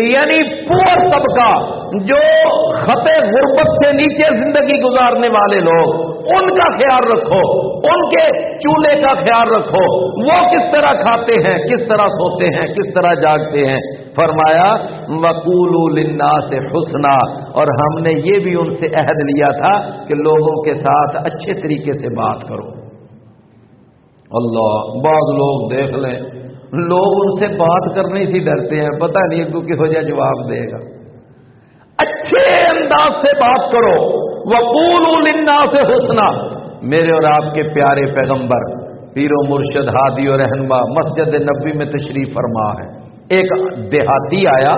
یعنی پور طبقہ جو خطے غربت سے نیچے زندگی گزارنے والے لوگ، ان کا خیال رکھو، ان کے چولہے کا خیال رکھو، وہ کس طرح کھاتے ہیں، کس طرح سوتے ہیں، کس طرح جاگتے ہیں۔ فرمایا وَقُولُوا لِلنَّاسِ حُسْنًا، اور ہم نے یہ بھی ان سے عہد لیا تھا کہ لوگوں کے ساتھ اچھے طریقے سے بات کرو۔ اللہ، بعض لوگ دیکھ لیں لوگ ان سے بات کرنے سے ڈرتے ہیں، پتہ نہیں ان کو کس وجہ جواب دے گا۔ اچھے انداز سے بات کرو، وَقُولُوا لِلنَّاسِ حُسْنًا۔ میرے اور آپ کے پیارے پیغمبر پیر و مرشد ہادی و رہنما مسجد نبوی میں تشریف فرما ہے، ایک دیہاتی آیا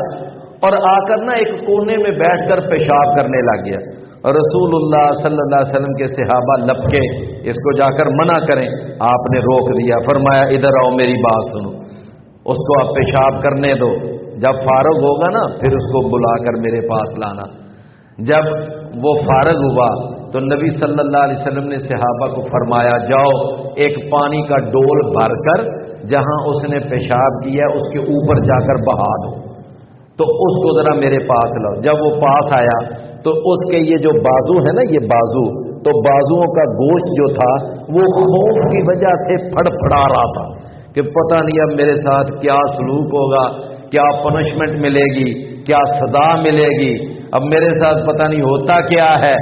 اور آ کر نا ایک کونے میں بیٹھ کر پیشاب کرنے لگ گیا، اور رسول اللہ صلی اللہ علیہ وسلم کے صحابہ لپکے اس کو جا کر منع کریں، آپ نے روک دیا، فرمایا ادھر آؤ میری بات سنو، اس کو آپ پیشاب کرنے دو، جب فارغ ہوگا نا پھر اس کو بلا کر میرے پاس لانا۔ جب وہ فارغ ہوا تو نبی صلی اللہ علیہ وسلم نے صحابہ کو فرمایا جاؤ ایک پانی کا ڈول بھر کر جہاں اس نے پیشاب کیا اس کے اوپر جا کر بہا دو، تو اس کو ذرا میرے پاس لاؤ۔ جب وہ پاس آیا تو اس کے یہ جو بازو ہے نا، یہ بازو، تو بازوؤں کا گوشت جو تھا وہ خوف کی وجہ سے پھڑ پھڑا رہا تھا کہ پتہ نہیں اب میرے ساتھ کیا سلوک ہوگا، کیا پنشمنٹ ملے گی، کیا سزا ملے گی، اب میرے ساتھ پتہ نہیں ہوتا کیا ہے۔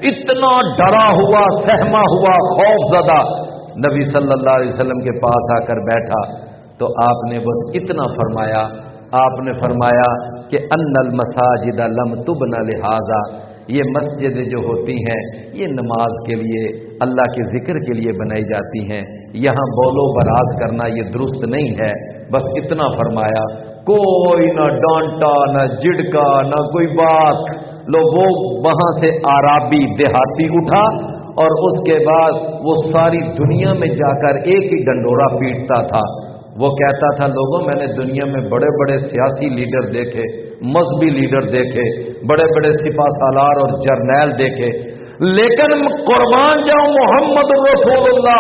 اتنا ڈرا ہوا، سہما ہوا، خوف زدہ نبی صلی اللہ علیہ وسلم کے پاس آ کر بیٹھا تو آپ نے بس اتنا فرمایا، آپ نے فرمایا کہ ان المساجد لم تبن لہذا، یہ مسجد جو ہوتی ہیں یہ نماز کے لیے، اللہ کے ذکر کے لیے بنائی جاتی ہیں، یہاں بول و براز کرنا یہ درست نہیں ہے۔ بس اتنا فرمایا، کوئی نہ ڈانٹا نہ جھڑکا نہ کوئی بات۔ لو وہ وہاں سے عرابی دیہاتی اٹھا اور اس کے بعد وہ ساری دنیا میں جا کر ایک ہی ڈنڈورا پیٹتا تھا، وہ کہتا تھا لوگوں میں نے دنیا میں بڑے بڑے سیاسی لیڈر دیکھے، مذہبی لیڈر دیکھے، بڑے بڑے سپہ سالار اور جرنیل دیکھے، لیکن قربان جاؤں محمد رسول اللہ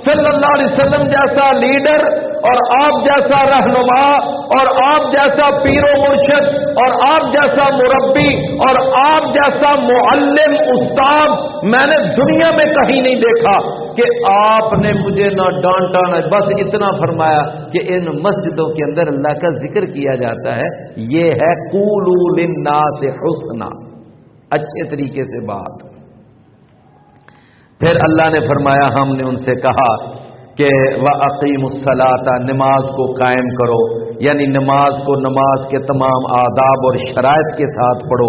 صلی اللہ علیہ وسلم جیسا لیڈر اور آپ جیسا رہنما اور آپ جیسا پیر و مرشد اور آپ جیسا مربی اور آپ جیسا معلم استاد میں نے دنیا میں کہیں نہیں دیکھا کہ آپ نے مجھے نہ ڈانٹا نہ، بس اتنا فرمایا کہ ان مسجدوں کے اندر اللہ کا ذکر کیا جاتا ہے، یہ ہے قولوا للناس حسنا، اچھے طریقے سے بات۔ پھر اللہ نے فرمایا ہم نے ان سے کہا کہ وَأَقِيمُوا الصَّلَاةَ، نماز کو قائم کرو، یعنی نماز کو نماز کے تمام آداب اور شرائط کے ساتھ پڑھو،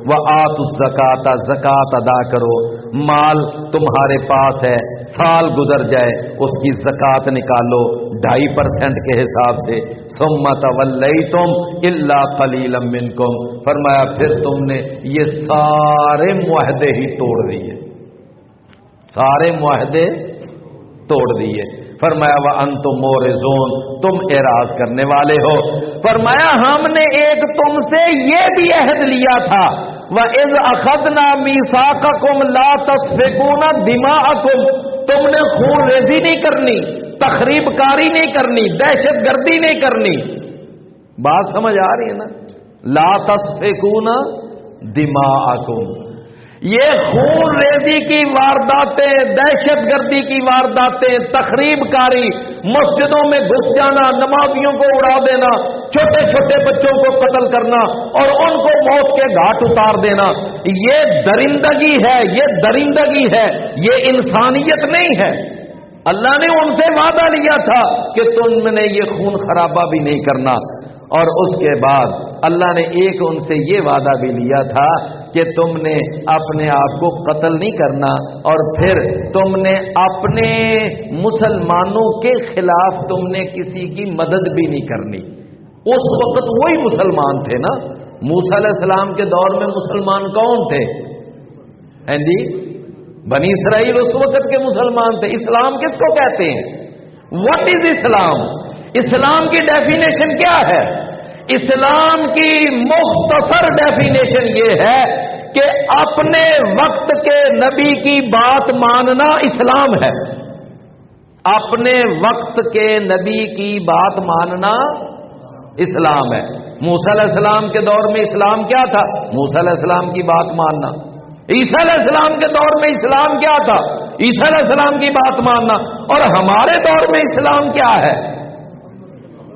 وَآتُوا الزَّكَاةَ، زکوٰۃ ادا کرو، مال تمہارے پاس ہے، سال گزر جائے اس کی زکوٰۃ نکالو 2.5% کے حساب سے، ثُمَّ تَوَلَّيْتُمْ إِلَّا قَلِيلًا مِّنكُمْ، فرمایا پھر تم نے یہ سارے معاہدے ہی توڑ دیے، سارے معاہدے توڑ دیے۔ فرمایا وَأَنتُم مُعْرِضُونَ، تم اعراض کرنے والے ہو۔ فرمایا ہم نے ایک تم سے یہ بھی عہد لیا تھا، وَإِذْ أَخَذْنَا مِيثَاقَكُمْ لَا تَسْفِكُونَ دِمَاءَكُمْ، تم نے خون ریزی نہیں کرنی، تخریب کاری نہیں کرنی، دہشت گردی نہیں کرنی۔ بات سمجھ آ رہی ہے نا؟ لا تسفکون دماءکم، یہ خون ریزی کی وارداتیں، دہشت گردی کی وارداتیں، تخریب کاری مسجدوں میں گھس جانا، نمازیوں کو اڑا دینا، چھوٹے چھوٹے بچوں کو قتل کرنا اور ان کو موت کے گھاٹ اتار دینا، یہ درندگی ہے، یہ درندگی ہے، یہ انسانیت نہیں ہے۔ اللہ نے ان سے وعدہ لیا تھا کہ تم نے یہ خون خرابہ بھی نہیں کرنا، اور اس کے بعد اللہ نے ایک ان سے یہ وعدہ بھی لیا تھا کہ تم نے اپنے آپ کو قتل نہیں کرنا، اور پھر تم نے اپنے مسلمانوں کے خلاف تم نے کسی کی مدد بھی نہیں کرنی۔ اس وقت وہی مسلمان تھے نا، موسیٰ علیہ السلام کے دور میں مسلمان کون تھے؟ ہیں جی، بنی اسرائیل اس وقت کے مسلمان تھے۔ اسلام کس کو کہتے ہیں؟ واٹ از اسلام؟ اسلام کی ڈیفینیشن کیا ہے؟ اسلام کی مختصر ڈیفینیشن یہ ہے کہ اپنے وقت کے نبی کی بات ماننا اسلام ہے۔ اپنے وقت کے نبی کی بات ماننا اسلام ہے۔ موسیٰ علیہ السلام کے دور میں اسلام کیا تھا؟ موسیٰ علیہ السلام کی بات ماننا۔ عیسیٰ علیہ السلام کے دور میں اسلام کیا تھا؟ عیسیٰ علیہ السلام کی بات ماننا۔ اور ہمارے دور میں اسلام کیا ہے؟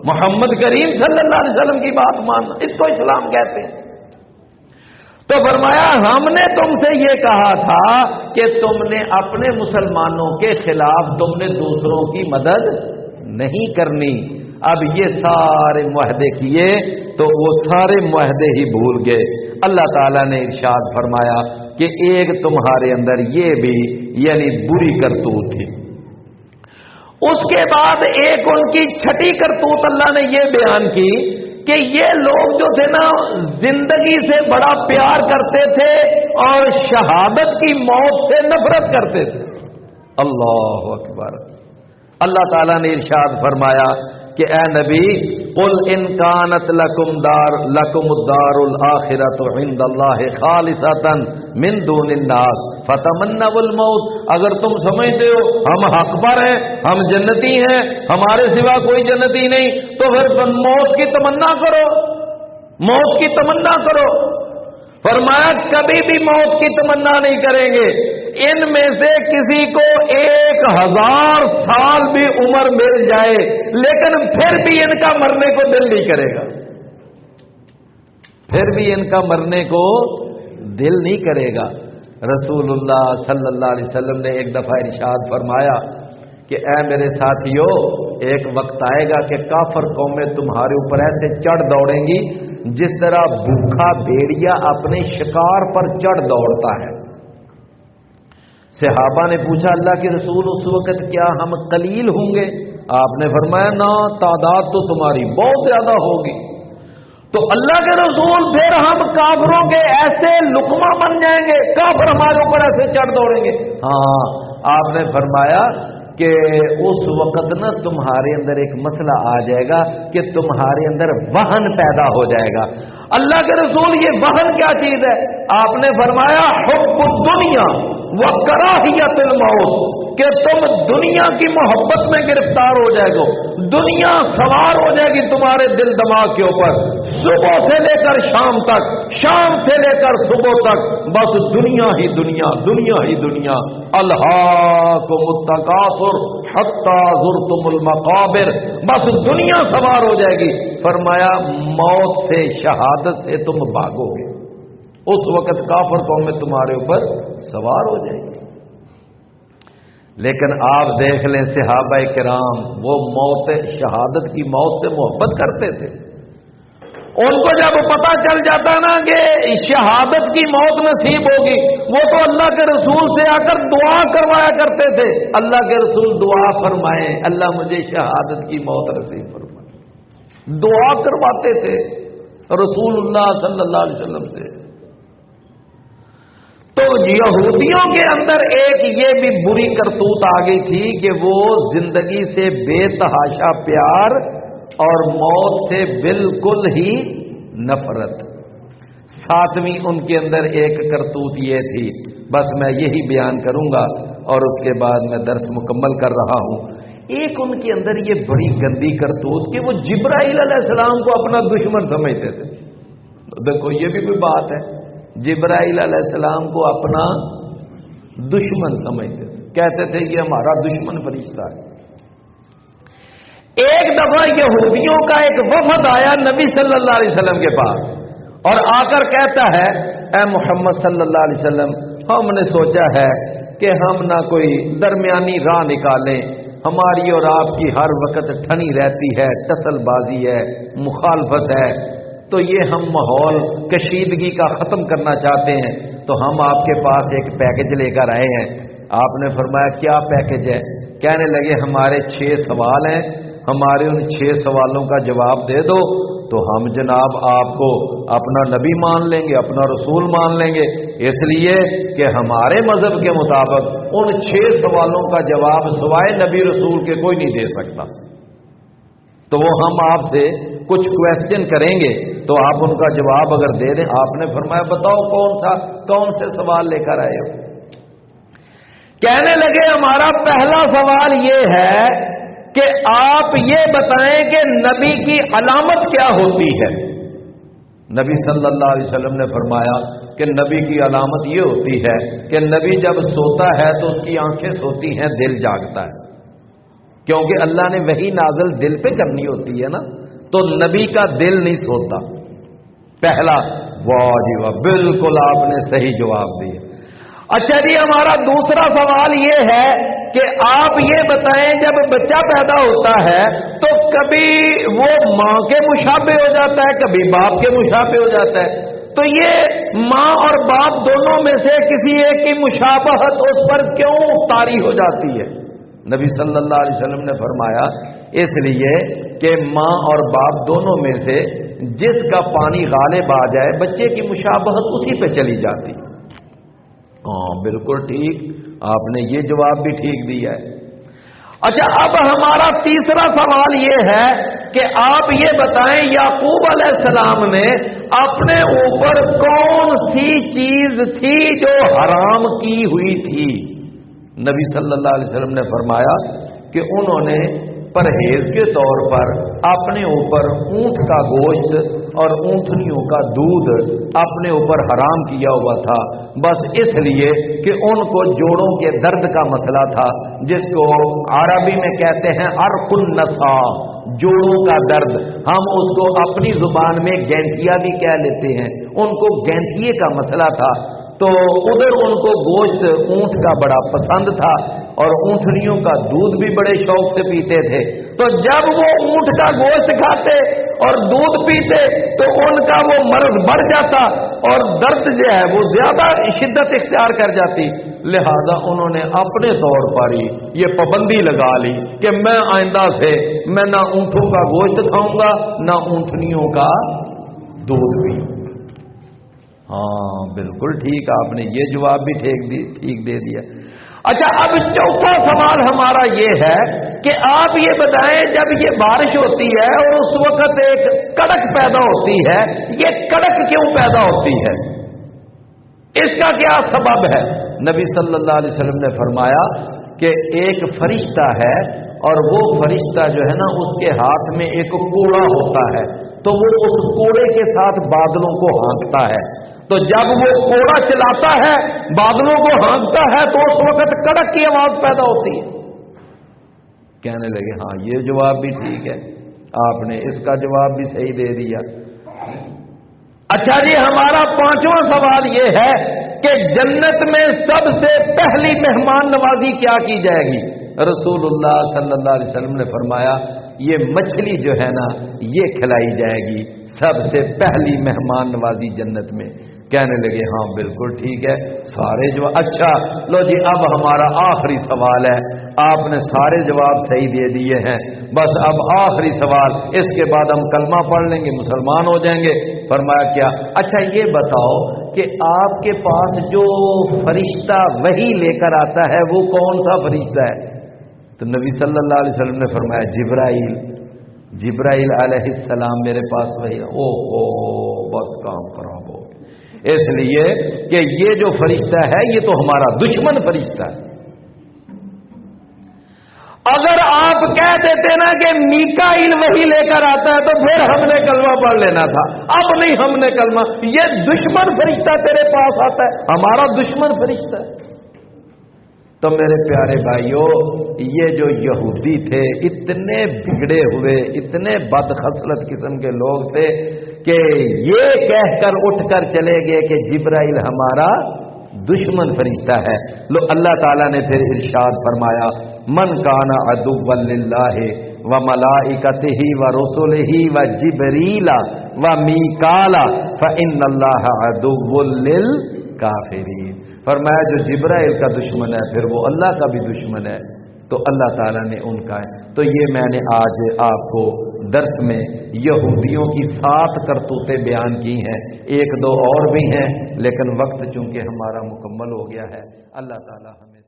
محمد کریم صلی اللہ علیہ وسلم کی بات ماننا، اس کو اسلام کہتے ہیں۔ تو فرمایا ہم نے تم سے یہ کہا تھا کہ تم نے اپنے مسلمانوں کے خلاف تم نے دوسروں کی مدد نہیں کرنی۔ اب یہ سارے معاہدے کیے تو وہ سارے معاہدے ہی بھول گئے۔ اللہ تعالیٰ نے ارشاد فرمایا کہ ایک تمہارے اندر یہ بھی یعنی بری کرتوت تھی۔ اس کے بعد ایک ان کی چھٹی کرتوت اللہ نے یہ بیان کی کہ یہ لوگ جو تھے نا زندگی سے بڑا پیار کرتے تھے اور شہادت کی موت سے نفرت کرتے تھے۔ اللہ اکبر۔ اللہ تعالیٰ نے ارشاد فرمایا کہ اے نبی قل ان کانت لکم الدار الآخرۃ عند اللہ خالصۃ من دون الناس فتمنوا الموت، اگر تم سمجھتے ہو ہم حق پر ہیں، ہم جنتی ہیں، ہمارے سوا کوئی جنتی نہیں، تو پھر موت کی تمنا کرو، موت کی تمنا کرو۔ فرمایا کبھی بھی موت کی تمنا نہیں کریں گے۔ ان میں سے کسی کو 1000 سال بھی عمر مل جائے لیکن پھر بھی ان کا مرنے کو دل نہیں کرے گا، پھر بھی ان کا مرنے کو دل نہیں کرے گا۔ رسول اللہ صلی اللہ علیہ وسلم نے ایک دفعہ ارشاد فرمایا کہ اے میرے ساتھیو، ایک وقت آئے گا کہ کافر قومیں تمہارے اوپر ایسے چڑھ دوڑیں گی جس طرح بھوکا بھیڑیا اپنے شکار پر چڑھ دوڑتا ہے۔ صحابہ نے پوچھا اللہ کے رسول اس وقت کیا ہم قلیل ہوں گے؟ آپ نے فرمایا نہ، تعداد تو تمہاری بہت زیادہ ہوگی۔ تو اللہ کے رسول پھر ہم کافروں کے ایسے لقمہ بن جائیں گے، کافر ہمارے اوپر ایسے چڑھ دوڑیں گے؟ ہاں، آپ نے فرمایا کہ اس وقت نا تمہارے اندر ایک مسئلہ آ جائے گا کہ تمہارے اندر وہن پیدا ہو جائے گا۔ اللہ کے رسول یہ وہن کیا چیز ہے؟ آپ نے فرمایا حب الدنیا وکراہیت الموت، کہ تم دنیا کی محبت میں گرفتار ہو جائے گو، دنیا سوار ہو جائے گی تمہارے دل دماغ کے اوپر، صبح سے لے کر شام تک، شام سے لے کر صبح تک بس دنیا ہی دنیا، دنیا ہی دنیا۔ الہاکم التکاثر حتی زرتم المقابر، بس دنیا سوار ہو جائے گی۔ فرمایا موت سے، شہادت سے تم بھاگو گے، اس وقت کافر قوم میں تمہارے اوپر سوار ہو جائے گی۔ لیکن آپ دیکھ لیں صحابہ کرام، وہ موت شہادت کی موت سے محبت کرتے تھے۔ ان کو جب پتا چل جاتا نا کہ شہادت کی موت نصیب ہوگی، وہ تو اللہ کے رسول سے آ کر دعا کروایا کرتے تھے، اللہ کے رسول دعا فرمائیں اللہ مجھے شہادت کی موت نصیب فرمائے، دعا کرواتے تھے رسول اللہ صلی اللہ علیہ وسلم سے۔ تو یہودیوں کے اندر ایک یہ بھی بری کرتوت آ گئی تھی کہ وہ زندگی سے بے تحاشا پیار اور موت سے بالکل ہی نفرت۔ ساتویں ان کے اندر ایک کرتوت یہ تھی، بس میں یہی بیان کروں گا اور اس کے بعد میں درس مکمل کر رہا ہوں۔ ایک ان کے اندر یہ بڑی گندی کرتوت کہ وہ جبرائیل علیہ السلام کو اپنا دشمن سمجھتے تھے۔ دیکھو یہ بھی کوئی بات ہے، جبرائیل علیہ السلام کو اپنا دشمن سمجھتے تھے، کہتے تھے یہ ہمارا دشمن فرشتہ ہے۔ ایک دفعہ یہودیوں کا ایک وفد آیا نبی صلی اللہ علیہ وسلم کے پاس اور آ کر کہتا ہے اے محمد صلی اللہ علیہ وسلم، ہم نے سوچا ہے کہ ہم نہ کوئی درمیانی راہ نکالیں، ہماری اور آپ کی ہر وقت ٹھنی رہتی ہے، ٹسل بازی ہے، مخالفت ہے، تو یہ ہم ماحول کشیدگی کا ختم کرنا چاہتے ہیں، تو ہم آپ کے پاس ایک پیکج لے کر آئے ہیں۔ آپ نے فرمایا کیا پیکج ہے؟ کہنے لگے ہمارے 6 سوال ہیں، ہمارے ان 6 سوالوں کا جواب دے دو تو ہم جناب آپ کو اپنا نبی مان لیں گے، اپنا رسول مان لیں گے، اس لیے کہ ہمارے مذہب کے مطابق ان 6 سوالوں کا جواب سوائے نبی رسول کے کوئی نہیں دے سکتا، تو وہ ہم آپ سے کچھ کویسچن کریں گے تو آپ ان کا جواب اگر دے دیں۔ آپ نے فرمایا بتاؤ کون سے سوال لے کر آئے ہو؟ کہنے لگے ہمارا پہلا سوال یہ ہے کہ آپ یہ بتائیں کہ نبی کی علامت کیا ہوتی ہے؟ نبی صلی اللہ علیہ وسلم نے فرمایا کہ نبی کی علامت یہ ہوتی ہے کہ نبی جب سوتا ہے تو اس کی آنکھیں سوتی ہیں، دل جاگتا ہے، کیونکہ اللہ نے وحی نازل دل پہ کرنی ہوتی ہے نا، تو نبی کا دل نہیں سوتا۔ پہلا، واہ جی واہ، بالکل آپ نے صحیح جواب دیا۔ اچھا جی، ہمارا دوسرا سوال یہ ہے کہ آپ یہ بتائیں جب بچہ پیدا ہوتا ہے تو کبھی وہ ماں کے مشابہ ہو جاتا ہے، کبھی باپ کے مشابہ ہو جاتا ہے، تو یہ ماں اور باپ دونوں میں سے کسی ایک کی مشابہت اس پر کیوں طاری ہو جاتی ہے؟ نبی صلی اللہ علیہ وسلم نے فرمایا اس لیے کہ ماں اور باپ دونوں میں سے جس کا پانی غالب آ جائے بچے کی مشابہت اسی پہ چلی جاتی۔ ہاں بالکل ٹھیک، آپ نے یہ جواب بھی ٹھیک دیا ہے۔ اچھا، اب ہمارا تیسرا سوال یہ ہے کہ آپ یہ بتائیں یعقوب علیہ السلام نے اپنے اوپر کون سی چیز تھی جو حرام کی ہوئی تھی؟ نبی صلی اللہ علیہ وسلم نے فرمایا کہ انہوں نے پرہیز کے طور پر اپنے اوپر اونٹ کا گوشت اور اونٹنیوں کا دودھ اپنے اوپر حرام کیا ہوا تھا، بس اس لیے کہ ان کو جوڑوں کے درد کا مسئلہ تھا، جس کو عربی میں کہتے ہیں عرق النسا، جوڑوں کا درد، ہم اس کو اپنی زبان میں گینٹیا بھی کہہ لیتے ہیں، ان کو گینٹیے کا مسئلہ تھا، تو ادھر ان کو گوشت اونٹ کا بڑا پسند تھا اور اونٹنیوں کا دودھ بھی بڑے شوق سے پیتے تھے، تو جب وہ اونٹ کا گوشت کھاتے اور دودھ پیتے تو ان کا وہ مرض بڑھ جاتا اور درد جو ہے وہ زیادہ شدت اختیار کر جاتی، لہذا انہوں نے اپنے طور پر ہی یہ پابندی لگا لی کہ میں آئندہ سے میں نہ اونٹوں کا گوشت کھاؤں گا نہ اونٹنیوں کا دودھ پیوں۔ ہاں بالکل ٹھیک، آپ نے یہ جواب بھی ٹھیک دے دیا۔ اچھا، اب چوتھا سوال ہمارا یہ ہے کہ آپ یہ بتائیں جب یہ بارش ہوتی ہے اور اس وقت ایک کڑک پیدا ہوتی ہے، یہ کڑک کیوں پیدا ہوتی ہے؟ اس کا کیا سبب ہے؟ نبی صلی اللہ علیہ وسلم نے فرمایا کہ ایک فرشتہ ہے اور وہ فرشتہ جو ہے نا اس کے ہاتھ میں ایک کوڑا ہوتا ہے، تو وہ اس کوڑے کے ساتھ بادلوں کو ہانکتا ہے، تو جب وہ کوڑا چلاتا ہے بادلوں کو ہانکتا ہے تو اس وقت کڑک کی آواز پیدا ہوتی ہے۔ کہنے لگے ہاں یہ جواب بھی ٹھیک ہے، آپ نے اس کا جواب بھی صحیح دے دیا۔ اچھا جی، ہمارا پانچواں سوال یہ ہے کہ جنت میں سب سے پہلی مہمان نوازی کیا کی جائے گی؟ رسول اللہ صلی اللہ علیہ وسلم نے فرمایا یہ مچھلی جو ہے نا یہ کھلائی جائے گی سب سے پہلی مہمان نوازی جنت میں۔ کہنے لگے ہاں بالکل ٹھیک ہے، سارے جواب۔ اچھا لو جی، اب ہمارا آخری سوال ہے، آپ نے سارے جواب صحیح دے دیے ہیں، بس اب آخری سوال، اس کے بعد ہم کلمہ پڑھ لیں گے، مسلمان ہو جائیں گے۔ فرمایا کیا؟ اچھا یہ بتاؤ کہ آپ کے پاس جو فرشتہ وحی لے کر آتا ہے وہ کون سا فرشتہ ہے؟ تو نبی صلی اللہ علیہ وسلم نے فرمایا جبرائیل علیہ السلام میرے پاس وحی۔ او بس کام خراب ہو، اس لیے کہ یہ جو فرشتہ ہے یہ تو ہمارا دشمن فرشتہ ہے۔ اگر آپ کہہ دیتے نا کہ میکائیل وحی لے کر آتا ہے تو پھر ہم نے کلمہ پڑھ لینا تھا، اب نہیں ہم نے کلمہ، یہ دشمن فرشتہ تیرے پاس آتا ہے، ہمارا دشمن فرشتہ ہے۔ تو میرے پیارے بھائیوں، یہ جو یہودی تھے اتنے بگڑے ہوئے، اتنے بدخصلت قسم کے لوگ تھے کہ یہ کہہ کر اٹھ کر چلے گئے کہ جبرائیل ہمارا دشمن فرشتہ ہے۔ لو اللہ تعالیٰ نے پھر ارشاد فرمایا، من کان عدوا للہ وملائکتہ ورسلہ وجبریل ومیکال فإن اللہ عدو للکافرین۔ فرمایا جو جبرائیل کا دشمن ہے پھر وہ اللہ کا بھی دشمن ہے، تو اللہ تعالیٰ نے ان کا ہے۔ تو یہ میں نے آج آپ کو درس میں یہودیوں کی 7 کرتوتیں بیان کی ہیں، 1-2 اور بھی ہیں، لیکن وقت چونکہ ہمارا مکمل ہو گیا ہے، اللہ تعالیٰ ہمیں